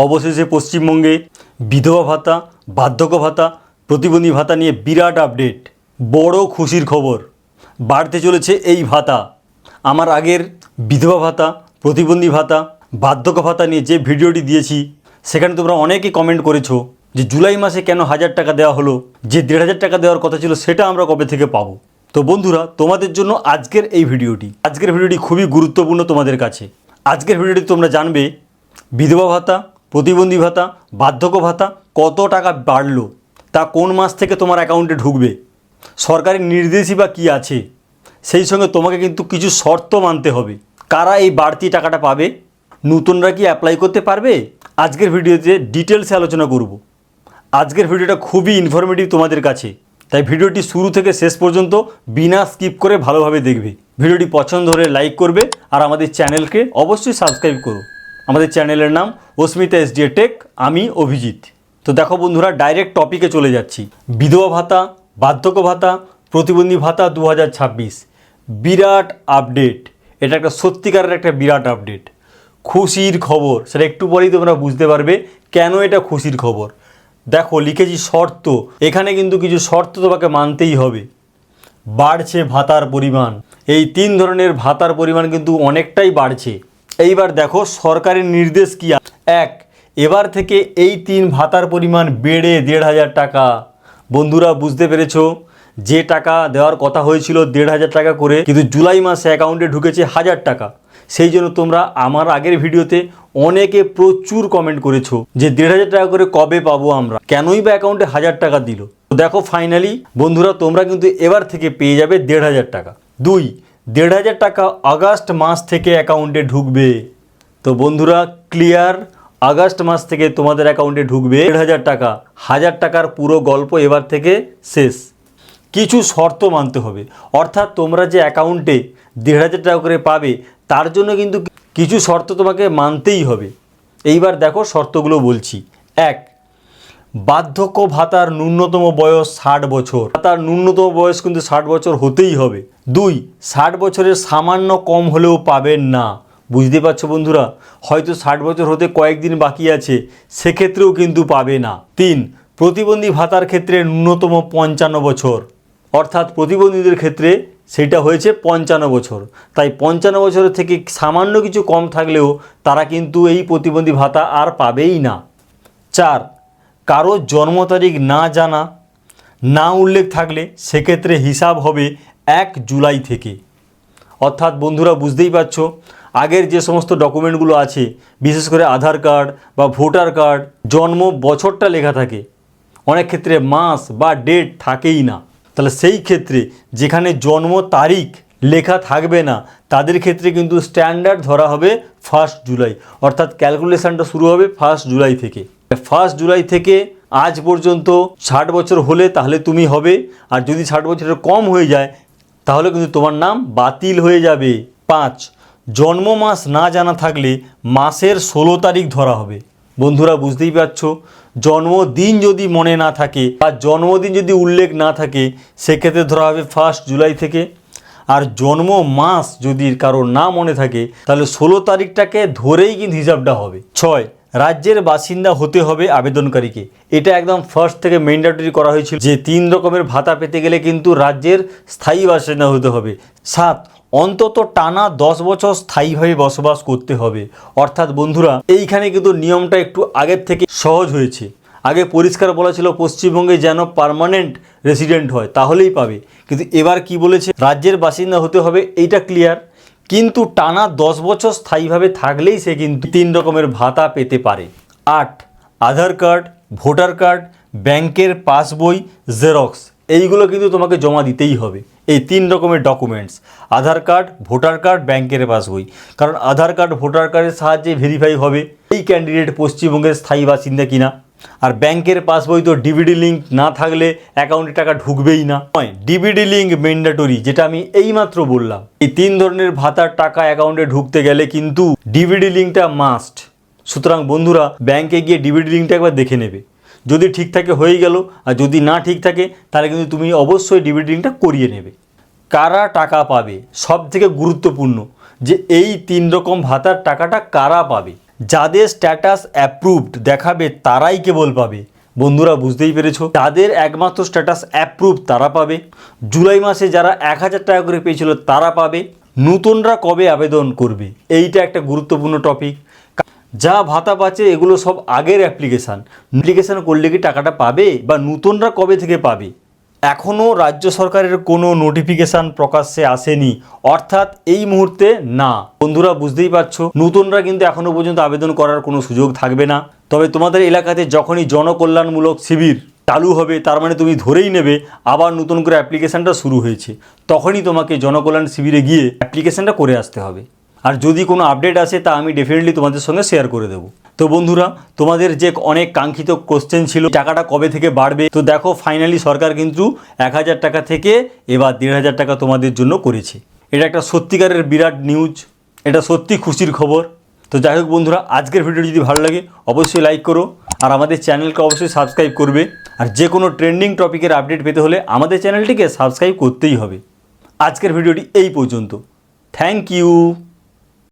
অবশেষে পশ্চিমবঙ্গে বিধবা ভাতা, বার্ধক্য ভাতা, প্রতিবন্ধী ভাতা নিয়ে বিরাট আপডেট। বড় খুশির খবর, বাড়তে চলেছে এই ভাতা। আমার আগের বিধবা ভাতা, প্রতিবন্ধী ভাতা, বার্ধক্য ভাতা নিয়ে যে ভিডিওটি দিয়েছি সেখানে তোমরা অনেকেই কমেন্ট করেছো যে জুলাই মাসে কেন 1000 টাকা দেওয়া হলো, যে 1500 টাকা দেওয়ার কথা ছিল সেটা আমরা কবে থেকে পাবো। তো বন্ধুরা, তোমাদের জন্য আজকের এই ভিডিওটি খুবই গুরুত্বপূর্ণ তোমাদের কাছে। আজকের ভিডিওটি তোমরা জানবে বিধবা ভাতা, প্রতিবন্ধী ভাতা, বার্ধক্য ভাতা কত টাকা বাড়লো, তা কোন মাস থেকে তোমার অ্যাকাউন্টে ঢুকবে, সরকারি নির্দেশই বা কী আছে, সেই সঙ্গে তোমাকে কিন্তু কিছু শর্ত মানতে হবে। কারা এই বাড়তি টাকাটা পাবে, নতুনরা কি অ্যাপ্লাই করতে পারবে, আজকের ভিডিওতে ডিটেলসে আলোচনা করব। আজকের ভিডিওটা খুবই ইনফরমেটিভ তোমাদের কাছে, তাই ভিডিওটি শুরু থেকে শেষ পর্যন্ত বিনা স্কিপ করে ভালোভাবে দেখবে। ভিডিওটি পছন্দ হলে লাইক করবে আর আমাদের চ্যানেলকে অবশ্যই সাবস্ক্রাইব করো। আমাদের চ্যানেলের নাম অস্মিতা এসডিএ টেক, আমি অভিজিৎ। তো দেখো বন্ধুরা, ডাইরেক্ট টপিকে চলে যাচ্ছি। বিধবা ভাতা, বার্ধক্য ভাতা, প্রতিবন্ধী ভাতা 2026 বিরাট আপডেট। এটা একটা সত্যিকারের একটা বিরাট আপডেট, খুশির খবর। সেটা একটু পরেই তোমরা বুঝতে পারবে কেন এটা খুশির খবর। দেখো লিখেছি শর্ত, এখানে কিন্তু কিছু শর্ত তোমাকে মানতেই হবে। বাড়ছে ভাতার পরিমাণ, এই 3 ধরনের ভাতার পরিমাণ কিন্তু অনেকটাই বাড়ছে। এইবার দেখো সরকারি নির্দেশ কি। 1, এবার থেকে এই 3 ভাতার পরিমাণ বেড়ে 1500 টাকা। বন্ধুরা বুঝতে পেরেছো, যে টাকা দেওয়ার কথা হয়েছিল 1500 টাকা করে, কিন্তু জুলাই মাসে অ্যাকাউন্টে ঢুকেছে 1000 টাকা। সেই জন্য তোমরা আমার আগের ভিডিওতে অনেকে প্রচুর কমেন্ট করেছো যে 1500 টাকা করে কবে পাবো আমরা, কেনই বা অ্যাকাউন্টে 1000 টাকা দিল। তো দেখো ফাইনালি বন্ধুরা, তোমরা কিন্তু এবার থেকে পেয়ে যাবে 1500 টাকা। 2, 1500 টাকা আগস্ট মাস থেকে অ্যাকাউন্টে ঢুকবে। তো বন্ধুরা ক্লিয়ার, আগস্ট মাস থেকে তোমাদের অ্যাকাউন্টে ঢুকবে 1500 টাকা। 1000 টাকার পুরো গল্প এবার থেকে শেষ। কিছু শর্ত মানতে হবে, অর্থাৎ তোমরা যে অ্যাকাউন্টে 1500 টাকা করে পাবে তার জন্য কিন্তু কিছু শর্ত তোমাকে মানতেই হবে। এইবার দেখো শর্তগুলো বলছি। 1, বার্ধক্য ভাতার ন্যূনতম বয়স 60 বছর। ভাতার ন্যূনতম বয়স কিন্তু 60 বছর হতেই হবে। 2, 60 বছরের সামান্য কম হলেও পাবেন না। বুঝতে পারছো বন্ধুরা, হয়তো 60 বছর হতে কয়েকদিন বাকি আছে, সেক্ষেত্রেও কিন্তু পাবে না। 3, প্রতিবন্ধী ভাতার ক্ষেত্রে ন্যূনতম 55 বছর, অর্থাৎ প্রতিবন্ধীদের ক্ষেত্রে সেটা হয়েছে 55 বছর। তাই 55 বছরের থেকে সামান্য কিছু কম থাকলেও তারা কিন্তু এই প্রতিবন্ধী ভাতা আর পাবেই না। 4, কারো জন্ম তারিখ না জানা, না উল্লেখ থাকলে সেক্ষেত্রে হিসাব হবে 1 জুলাই থেকে। অর্থাৎ বন্ধুরা বুঝতেই পারছো, আগের যে সমস্ত ডকুমেন্টগুলো আছে, বিশেষ করে আধার কার্ড বা ভোটার কার্ড, জন্ম বছরটা লেখা থাকে, অনেক ক্ষেত্রে মাস বা ডেট থাকেই না। তাহলে সেই ক্ষেত্রে যেখানে জন্ম তারিখ লেখা থাকবে না তাদের ক্ষেত্রে কিন্তু স্ট্যান্ডার্ড ধরা হবে 1 জুলাই, অর্থাৎ ক্যালকুলেশনটা শুরু হবে 1 জুলাই থেকে। 1 জুলাই থেকে আজ পর্যন্ত 60 বছর হলে তাহলে তুমি হবে, আর যদি 60 বছরের কম হয়ে যায় তাহলে কিন্তু তোমার নাম বাতিল হয়ে যাবে। 5, জন্ম মাস না জানা থাকলে মাসের 16 তারিখ ধরা হবে। বন্ধুরা বুঝতেই পারছো, জন্মদিন যদি মনে না থাকে বা জন্মদিন যদি উল্লেখ না থাকে সেক্ষেত্রে ধরা হবে 1 জুলাই থেকে। আর জন্ম মাস যদি কারোর না মনে থাকে তাহলে 16 তারিখটাকে ধরেই কিন্তু হিসাবটা হবে। 6, রাজ্যের বাসিন্দা হতে হবে আবেদনকারীকে। এটা একদম ফার্স্ট থেকে ম্যান্ডেটরি করা হয়েছিল যে 3 রকমের ভাতা পেতে গেলে কিন্তু রাজ্যের স্থায়ী বাসিন্দা হতে হবে। 7, অন্তত টানা 10 বছর স্থায়ীভাবে বসবাস করতে হবে। অর্থাৎ বন্ধুরা এইখানে কিন্তু নিয়মটা একটু আগের থেকে সহজ হয়েছে। আগে পরিষ্কার বলা ছিল পশ্চিমবঙ্গে যেন পার্মানেন্ট রেসিডেন্ট হয় তাহলেই পাবে, কিন্তু এবার কি বলেছে, রাজ্যের বাসিন্দা হতে হবে, এইটা ক্লিয়ার। কিন্তু টানা 10 বছর স্থায়ীভাবে থাকলেই সে কিন্তু 3 রকমের ভাতা পেতে পারে। 8, আধার কার্ড, ভোটার কার্ড, ব্যাংকের পাসবই, জেরক্স, এইগুলো কিন্তু তোমাকে জমা দিতেই হবে। এই 3 রকমের ডকুমেন্টস, আধার কার্ড, ভোটার কার্ড, ব্যাংকের পাসবই। কারণ আধার কার্ড, ভোটার কার্ডের সাহায্যে ভেরিফাই হবে এই ক্যান্ডিডেট পশ্চিমবঙ্গের স্থায়ী বাসিন্দা কিনা। আর ব্যাংকের পাসবই তো ডিবিডি লিঙ্ক না থাকলে অ্যাকাউন্টে টাকা ঢুকবেই না। ডিবিডি লিঙ্ক ম্যান্ডেটরি, যেটা আমি এইমাত্র বললাম। এই 3 ধরনের ভাতার টাকা অ্যাকাউন্টে ঢুকতে গেলে কিন্তু ডিবিডি লিঙ্কটা মাস্ট। সুতরাং বন্ধুরা ব্যাংকে গিয়ে ডিবিডি লিঙ্কটা একবার দেখে নেবে, যদি ঠিক থাকে হয়ে গেল, আর যদি না ঠিক থাকে তাহলে কিন্তু তুমি অবশ্যই ডিবিডি লিঙ্কটা করিয়ে নেবে। কারা টাকা পাবে, সব থেকে গুরুত্বপূর্ণ যে এই 3 রকম ভাতার টাকাটা কারা পাবে। যাদের স্ট্যাটাস অ্যাপ্রুভড দেখাবে তারাই কেবল পাবে। বন্ধুরা বুঝতেই পেরেছো, যাদের একমাত্র স্ট্যাটাস অ্যাপ্রুভ তারা পাবে। জুলাই মাসে যারা 1000 টাকা করে পেয়েছিল তারা পাবে। নতুনরা কবে আবেদন করবে, এইটা একটা গুরুত্বপূর্ণ টপিক। যা ভাতা পাচ্ছে এগুলো সব আগের অ্যাপ্লিকেশান করলে কি টাকাটা পাবে, বা নতুনরা কবে থেকে পাবে? এখনও রাজ্য সরকারের কোনো নোটিফিকেশান প্রকাশ্যে আসেনি, অর্থাৎ এই মুহূর্তে না। বন্ধুরা বুঝতেই পারছো, নতুনরা কিন্তু এখনও পর্যন্ত আবেদন করার কোনো সুযোগ থাকবে না। তবে তোমাদের এলাকাতে যখনই জনকল্যাণমূলক শিবির চালু হবে, তার মানে তুমি ধরেই নেবে আবার নতুন করে অ্যাপ্লিকেশানটা শুরু হয়েছে। তখনই তোমাকে জনকল্যাণ শিবিরে গিয়ে অ্যাপ্লিকেশানটা করে আসতে হবে। আর যদি কোনো আপডেট আসে তা আমি ডেফিনেটলি তোমাদের সঙ্গে শেয়ার করে দেবো। তো বন্ধুরা, তোমাদের যে অনেক কাঙ্ক্ষিত কোশ্চেন ছিল টাকাটা কবে থেকে বাড়বে, তো দেখো ফাইনালি সরকার কিন্তু 1000 টাকা থেকে এবার 1500 টাকা তোমাদের জন্য করেছে। এটা একটা সত্যিকারের বিরাট নিউজ, এটা সত্যি খুশির খবর। তো যাই হোক বন্ধুরা, আজকের ভিডিও যদি ভালো লাগে অবশ্যই লাইক করো, আর আমাদের চ্যানেলকে অবশ্যই সাবস্ক্রাইব করবে। আর যে কোনো ট্রেন্ডিং টপিকের আপডেট পেতে হলে আমাদের চ্যানেলটিকে সাবস্ক্রাইব করতেই হবে। আজকের ভিডিওটি এই পর্যন্ত। Thank you.